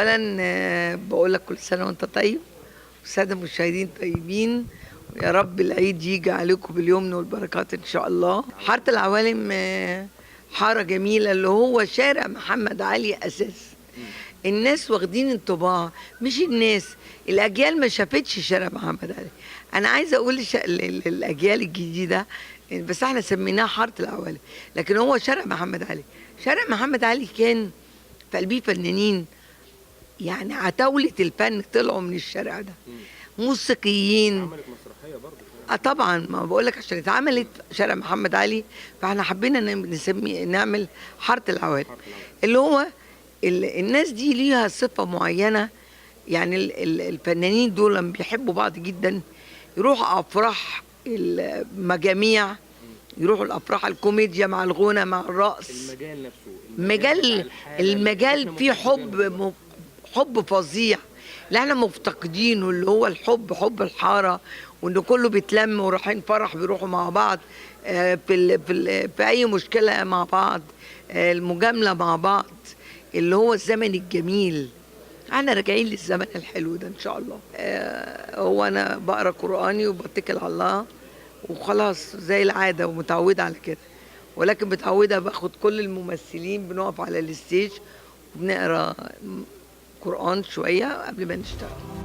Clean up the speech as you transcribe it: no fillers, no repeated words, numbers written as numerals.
اولا بقول لك كل سنه وانت طيب، والساده المشاهدين طيبين، ويا رب العيد يجي عليكم باليمن والبركات ان شاء الله. حاره العوالم حاره جميله، اللي هو شارع محمد علي اساس. الناس واخدين انطباع، مش الناس، الاجيال ما شافتش شارع محمد علي. انا عايزه اقول للاجيال الجديده، بس احنا سميناه حاره العوالم، لكن هو شارع محمد علي. شارع محمد علي كان في قلبيه فنانين، يعني عتاولة الفن طلعوا من الشارع ده، موسيقيين. عملت مسرحيه برضه. طبعا، ما بقول لك عشان اتعملت شارع محمد علي، فاحنا حبينا نعمل حاره العوالم، اللي هو الناس دي ليها صفه معينه. يعني الفنانين دول لما بيحبوا بعض جدا يروحوا افراح المجاميع، يروحوا الافراح الكوميديا مع الغنى مع الرقص. المجال نفسه، المجال فيه حب فظيع اللي احنا مفتقدينه، اللي هو حب الحاره، وان كله بيتلم ورايحين فرح بيروحوا مع بعض، في اي مشكله مع بعض، المجامله مع بعض، اللي هو الزمن الجميل. احنا راجعين للزمن الحلو ده ان شاء الله. هو انا بقرا قراني وبتكل على الله وخلاص زي العاده، ومتعوده على كده، ولكن متعوده باخد كل الممثلين بنقف على الستيج وبنقرا قرآن شوية قبل ما نشتغل.